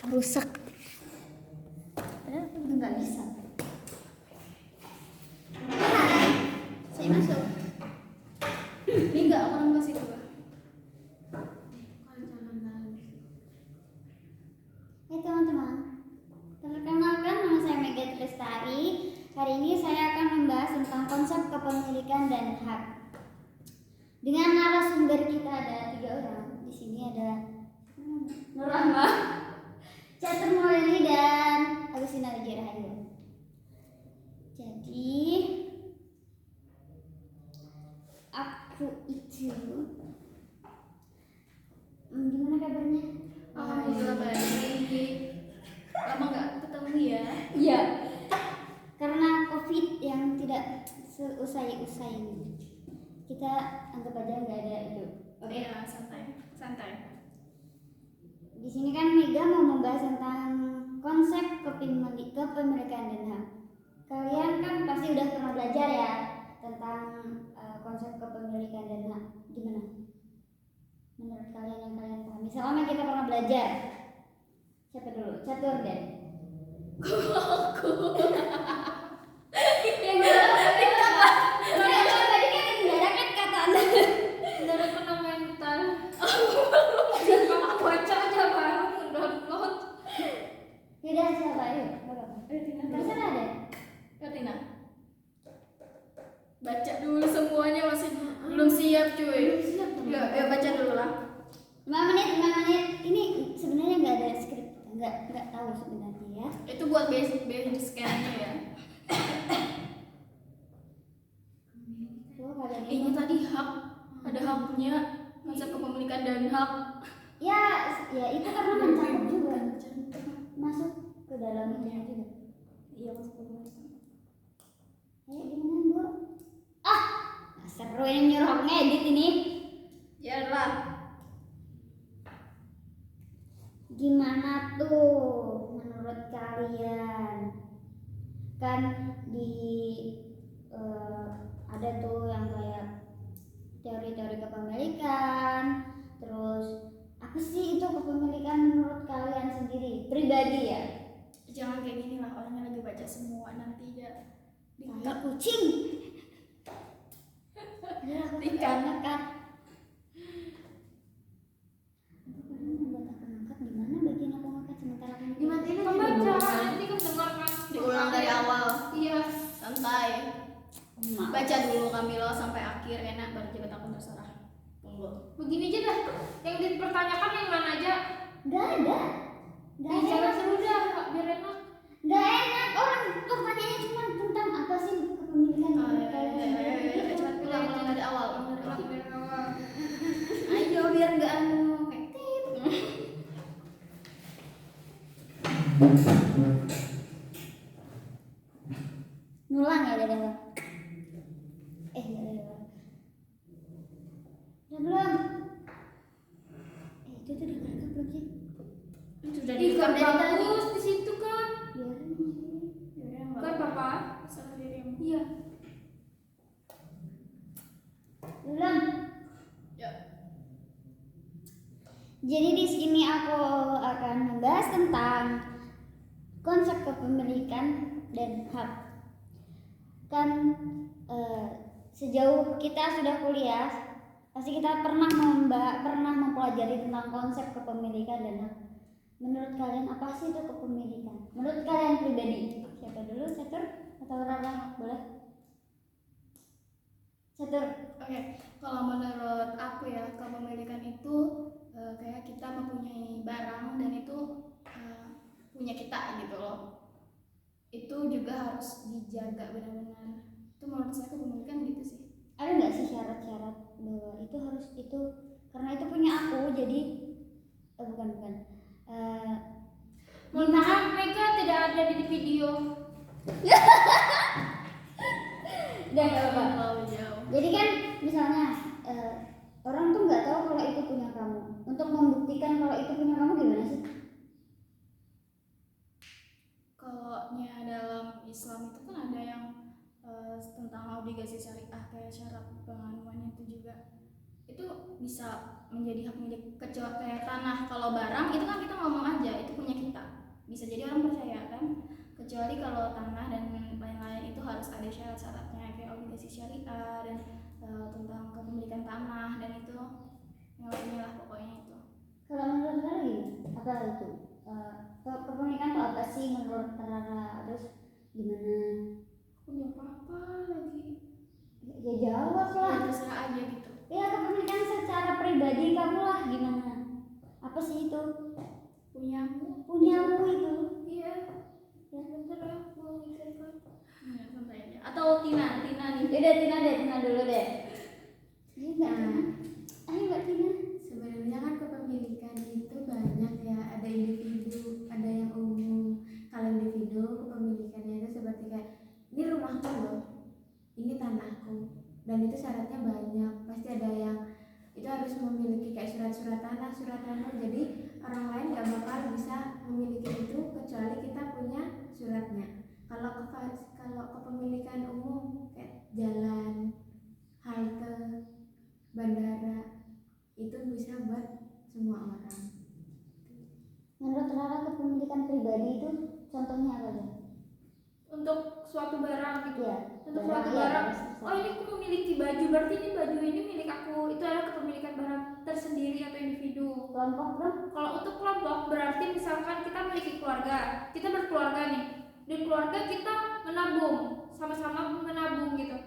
rusak. Padahal aku juga nggak bisa. Saya masuk. Ini enggak orang ke situ, Pak. Hai teman-teman, perkenalkan nama saya Mega Tristari. Hari ini saya akan membahas tentang konsep kepemilikan dan hak. Dengan narasumber kita ada 3 orang. Di sini ada Nur Rahma, Catur Maulani, dan Agustina Wijarahayu. Jadi aku itu gimana kabarnya? Alhamdulillah baik. Lama nggak ketemu ya? Iya, karena COVID yang tidak seusai-usai ini, kita anggap aja nggak ada itu. Oke, ya, santai. Di sini kan Mega mau membahas tentang konsep kepemilikan dan hak. Kalian kan pasti udah pernah belajar ya tentang konsep kepemilikan dan hak. Gimana? Menurut kalian yang kalian pahami? Selama kita pernah belajar. Siapa dulu? Catur deh. Aku. Tadi kan mendarat kata Anda. Dari fundamental. Aku baca aja baru download. Yaudah siapa? Ayo. Tina. Terserah deh. Tina. Baca dulu semuanya, masih belum siap cuy. Ya baca dulu lah. 5 menit. Ini sebenarnya nggak ada skrip, nggak tahu sebenarnya ya. Itu buat basic scan-nya ya. Tuh kalian Ini tadi hak, ada haknya, konsep kepemilikan dan hak. ya itu karena mencakup juga, masuk ke dalamnya juga. Iya, masuk ke dalam. Ayo gimana Bu? Nggak seru yang nyuruh ngedit ini. Ya lah. Gimana tuh menurut kalian? Kan di ada tuh yang kayak teori-teori kepemilikan. Terus apa sih itu kepemilikan menurut kalian sendiri pribadi ya? Jangan kayak gini lah, orangnya lagi baca semua, nanti ya Tai kucing. Ya aku Ikan. angkat. Gimana bagian aku ngangkat sementara aku Dimatiin aja dulu. Nanti kamu dengarkan. Diulang dari awal. Iya, santai. Baca dulu Kamilo sampai akhir, enak baru jabat aku terserah. Tunggu. Begini aja dah. Yang dipertanyakan yang mana aja? Nggak ada. Jangan seru dah, biar enak. Nggak enak, orang pertanyaannya cuma tentang apa sih kepemilikan menurut kalian? Cepat ulang dari awal. Ayo biar nggak kayak tip. Ngulang ya dari awal. Nggak dari awal. Udah belum? Itu tuh direkam belum sih? Sudah Ih, direkam kan dari bagus di situ kan? Biarin sih. Kan Papa? Salah dirimu. Iya. Belum. Ya. Jadi di sini aku akan membahas tentang konsep kepemilikan dan hak. Kan sejauh kita sudah kuliah, pasti kita pernah mempelajari tentang konsep kepemilikan dan hak. Menurut kalian apa sih itu kepemilikan? Menurut kalian pribadi? Siapa dulu, Catur atau Rara? Boleh? Catur. Oke, kalau menurut aku ya, kepemilikan itu kayak kita mempunyai barang dan itu punya kita gitu loh. Itu juga harus dijaga benar-benar. Itu menurut saya kepemilikan gitu sih. Ada nggak sih syarat-syarat bahwa itu harus itu karena itu punya aku jadi bukan Mohon maaf, Mega tidak ada di video. dan apa? Terlalu jauh. Jadi kan misalnya orang tuh nggak tahu kalau itu punya kamu. Untuk membuktikan kalau itu punya kamu gimana sih? Kalau dalam Islam itu kan ada yang tentang obligasi syariah kayak syarat penganuannya itu juga itu bisa menjadi hak milik, kecuali kayak tanah. Kalau barang itu kan kita ngomong aja itu punya kita, bisa jadi orang percaya kan. Kecuali kalau tanah dan lain-lain itu harus ada syarat-syaratnya kayak obligasi syariah dan tentang kepemilikan tanah dan itu yang lainnya lah pokoknya itu. Kalau menurut Rara gimana? Apa itu? Kepemilikan itu apa sih menurut Rara? Terus gimana? Punya apa lagi? Ya jawab lah. Ya, terserah aja gitu. Ya kepemilikan secara pribadi kamu lah gimana? Apa sih itu? Punyamu itu. Iya. Ya bentar ya, mau mikir kan. Ya, santai aja. Atau Tina nih. Udah Tina dulu deh. Iya Mbak Tina. Ayo Mbak Tina. Sebenarnya kan kepemilikan itu banyak ya, ada individu, ada yang umum. Kalau individu kepemilikannya itu seperti kayak ini rumahku loh, ini tanahku, dan itu syaratnya banyak. Pasti ada yang itu harus memiliki kayak surat tanah. Jadi orang lain nggak bakal bisa memiliki itu kecuali kita punya suratnya. Kalau kepemilikan umum kayak jalan, halte, bandara itu bisa buat semua orang. Menurut Rara kepemilikan pribadi itu contohnya apa aja? Untuk suatu barang gitu. Iya. Untuk suatu barang. Oh ini aku memiliki baju, berarti ini baju ini milik aku. Itu adalah kepemilikan barang tersendiri atau individu. Kelompok bro? Kalau untuk kelompok berarti misalkan kita memiliki keluarga, kita berkeluarga nih. Di keluarga kita menabung, sama-sama menabung gitu.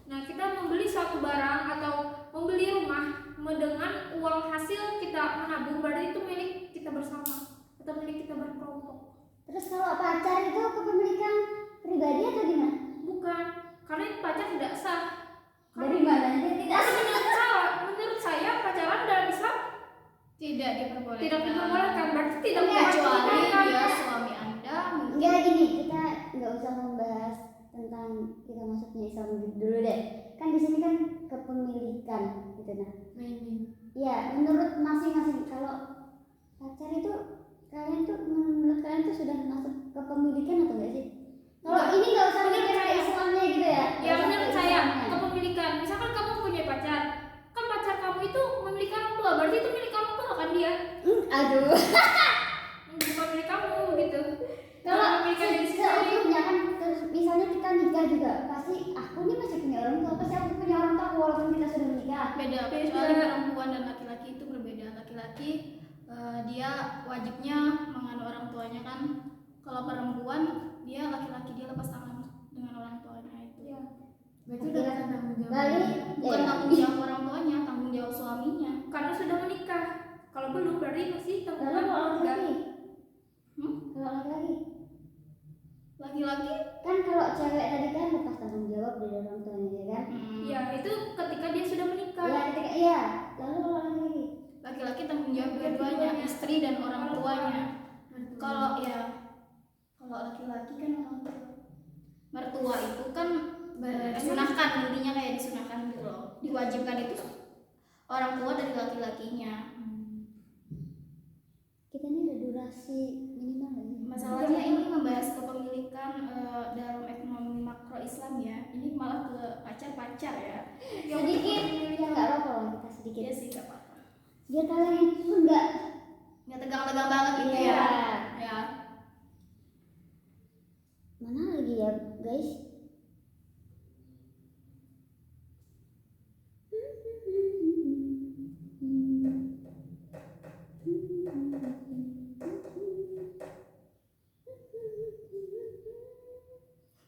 Nah kita membeli suatu barang atau membeli rumah dengan uang hasil kita menabung, berarti itu milik kita bersama atau milik kita berkelompok. Terus kalau pacar itu kepemilikan pribadi atau gimana? Bukan, karena pacar tidak sah. Dari mana? Dia tidak sah. Menurut saya pacaran dalam Islam Tidak diperbolehkan. tidak diperbolehkan, berarti tidak Kecuali diperbolehkan. dia suami Anda mungkin. Enggak gini, kita nggak usah membahas tentang kita masuknya Islam dulu deh. Kan di sini kan kepemilikan gitu nah. Ya menurut masing-masing kalau pacar itu menurut kalian tuh sudah masuk kepemilikan atau enggak sih? Kalau ini nggak usah Menurut mikir saya. Islamnya gitu ya. Ya Nggak usah menurut ke saya Islamnya. kepemilikan. Misalkan kamu punya pacar, kan pacar kamu itu memiliki orang tua, berarti itu milik orang tua kan dia. Aduh. Bukan milik kamu gitu. Kalau memiliki diri sendiri. seutuhnya kan terus misalnya kita nikah juga pasti aku nih masih punya orang tua, pasti aku punya orang tua walaupun kita sudah menikah. Beda. Kecuali perempuan dan laki-laki itu berbeda. Laki-laki dia wajibnya mengandung orang tuanya kan. Kalau perempuan dia laki-laki dia lepas tangan dengan orang tuanya itu. Iya. Berarti udah bukan tanggung jawab. Balik Bukan tanggung jawab orang tuanya, tanggung jawab suaminya. Karena sudah menikah. Kalau belum berarti masih tanggung Lalu jawab kalau keluarga. laki-laki, Hmm? kalau laki-laki Laki-laki kan kalau cewek tadi kan lepas tanggung jawab dari orang tuanya ya kan? ya itu ketika dia sudah menikah. Iya ketika iya. Lalu kalau laki-laki Laki-laki tanggung jawab dua-duanya, istri dan orang tuanya. Kalau laki-laki kan orang tua. Mertua itu kan disunahkan, intinya kayak disunahkan gitu loh. Diwajibkan itu orang tua dari laki-lakinya. kita ini ada durasi minimal nggak sih? Masalahnya ini membahas kepemilikan dalam ekonomi makro Islam ya. Ini malah ke pacar-pacar ya. Sedikit ya nggak apa-apa lah kita sedikit. Iya sih nggak apa-apa. Biar kalian itu nggak Nggak tegang-tegang banget gitu Iya. ya. Ya. mana lagi ya guys?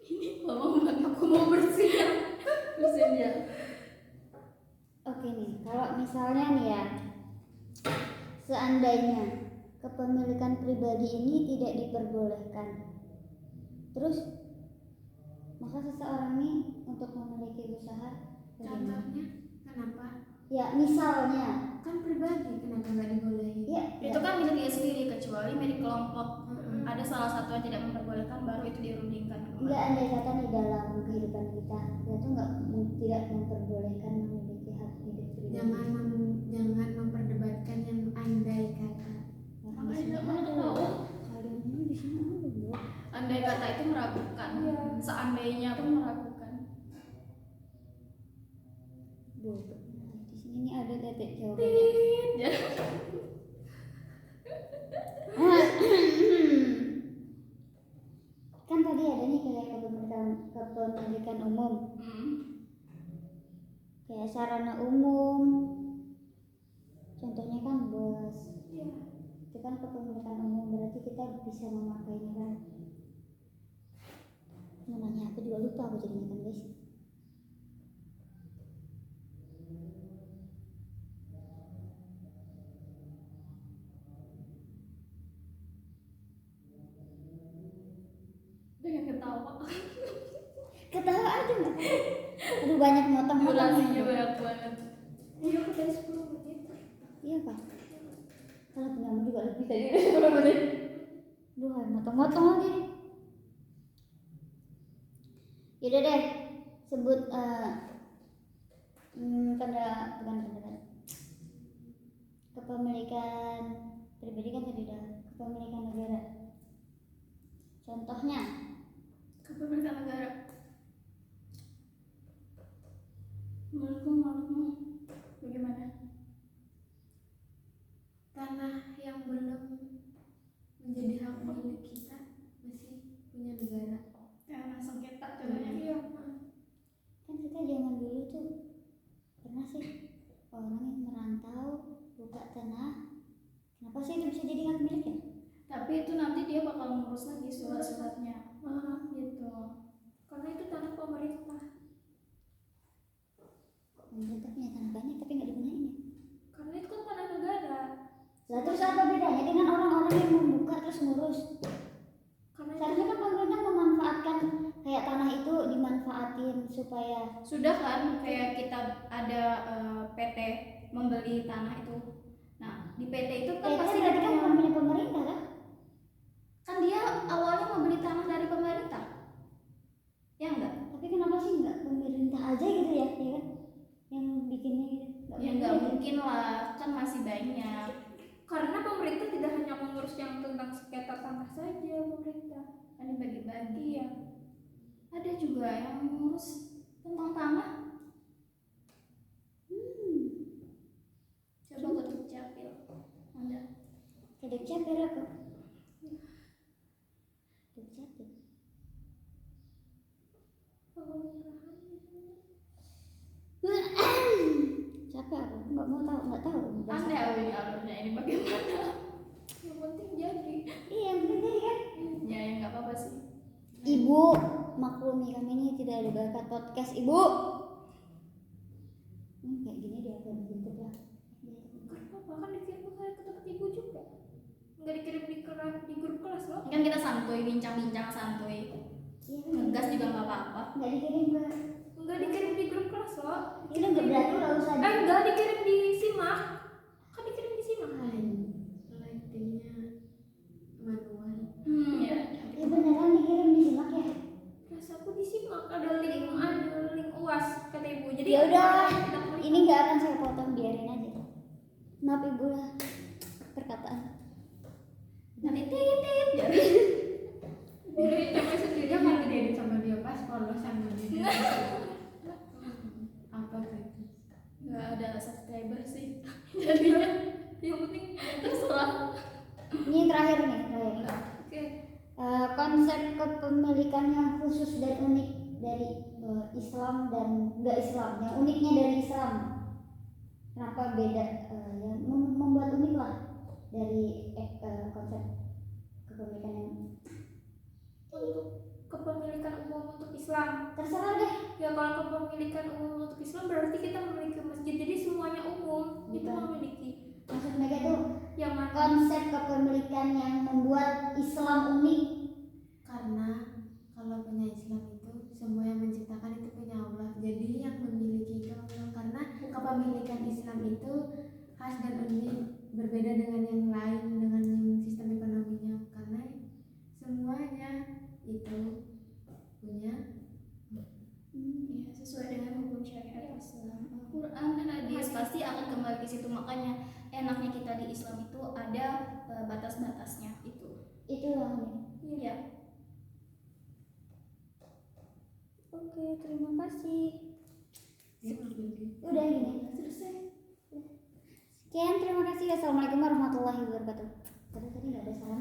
Aku mau bersih ya. Oke nih, kalau misalnya nih ya, seandainya kepemilikan pribadi ini tidak diperbolehkan, terus maka seseorang nih untuk memiliki usaha bagaimana? Contohnya kenapa? Ya misalnya, Kan pribadi, kenapa nggak dibolehin? ya Itu kan milik dia sendiri kecuali milik kelompok. Ada salah satu yang tidak memperbolehkan baru itu dirundingkan. nggak andai kata nih dalam kehidupan kita tuh tidak memperbolehkan memiliki hak hidup pribadi. Jangan memperdebatkan yang andai kata. Orang di sini ada, kalian ini di sini ada bro. Andai kata itu meragukan. Seandainya pun meragukan. Bodoh. Di sini nih kepemilikan umum. Kayak sarana umum. Contohnya kan bus. Iya. Itu kan kepemilikan umum, berarti kita bisa memakainya kan. Namanya apa juga lupa aku jadinya kan guys. Pengen ketawa. Ketawa aja nggak? Aduh banyak motong-motong. Durasinya banyak banget. Iya, aku tadi 10 menit. Iya kan? Kalau penyamu juga lebih tadi 10 menit. Duh, motong-motong lagi. Yaudah deh, sebut kepemilikan pribadi kan tadi udah, kepemilikan negara. Contohnya, Kepemilikan negara. Menurutmu bagaimana? Tanah yang belum menjadi hak milik kita masih punya negara. Tanah sengketa contohnya. Iya. kan kita zaman dulu tuh pernah sih orang yang merantau buka tanah. Kenapa sih itu bisa jadi hak milik ya? Tapi itu nanti dia bakal ngurus lagi surat-suratnya. Gitu. Karena itu tanah pemerintah. Pemerintah punya tanah banyak tapi nggak digunain ya. Karena itu kan tanah negara. Lah terus apa bedanya dengan orang-orang yang membuka terus ngurus? Karena itu Seharusnya kan pemerintah memanfaatkan kayak tanah itu dimanfaatin supaya Sudah kan kayak kita ada PT membeli tanah itu. Nah, di PT itu kan itu pasti berarti kan ada bukan punya pemerintah kan? kan dia awalnya membeli tanah dari pemerintah. Ya enggak? Tapi kenapa sih nggak pemerintah aja gitu ya, ya kan? Yang bikinnya gitu. Ya enggak mungkin lah, kan masih banyak. karena pemerintah tidak hanya mengurus yang tentang sengketa tanah saja pemerintah. Kan dibagi-bagi ya. Ada juga yang mengurus tentang tanah. Coba ketuk capil. Ada. Kedek capir aku. Kedek capir. Capek aku, nggak mau tahu, nggak tahu. Aneh ini alurnya ini bagaimana? Yang penting jadi. Iya, yang penting tadi kan. Ya enggak apa-apa sih. Ibu, maklumi kami ini tidak ada bakat podcast, Ibu. Kayak gini dia akan bentuk lah. Kenapa kan dikirim ke tempat ibu juga? Nggak dikirim di grup kelas loh. Kan kita santuy, bincang-bincang santuy. Iya kan? Ngegas juga nggak apa-apa. Nggak dikirim ke. Nggak dikirim di grup kelas loh. Itu nggak berarti nggak usah. Nggak dikirim di simak. Kan dikirim di simak. Lightingnya manual. Ya. Ya beneran dikirim di simak ya. Rasaku di simak ada link UAS kata ibu. Jadi Ya udah, kita klik. ini nggak akan saya potong, biarin aja. Maaf Ibu lah perkataan. Nanti tip jadi. Jadi capek sendiri. Dia kan diedit sama dia pas polos sama dia. Apa tuh? Nggak ada subscriber sih. Jadi yang penting terserah. Ini terakhir nih, terakhir. Oke. Konsep kepemilikan yang khusus dan unik dari Islam dan nggak Islam, yang uniknya dari Islam. Kenapa beda? Yang membuat unik lah dari konsep kepemilikan yang Untuk kepemilikan umum untuk Islam. terserah deh. Ya kalau kepemilikan umum untuk Islam berarti kita memiliki masjid. Jadi semuanya umum. Itu Bukan. memiliki. Maksud mereka tuh Yang mana? konsep kepemilikan yang membuat Islam unik. Karena kalau punya Islam itu semua yang menciptakan itu punya Allah. Jadi yang memiliki itu Allah. Karena kepemilikan Islam itu khas dan unik, berbeda dengan yang lain, dengan yang sistem ekonominya. Karena semuanya itu punya Ya, sesuai dengan hukum syariat Islam. Al-Quran dan hadis pasti akan kembali ke situ. Makanya enaknya kita di Islam itu ada batas-batasnya itu. Itu yang unik. Iya. Oke, terima kasih. dia memiliki. Udah gini. Selesai. Sekian, terima kasih. Assalamualaikum warahmatullahi wabarakatuh. Tadi nggak ada salah.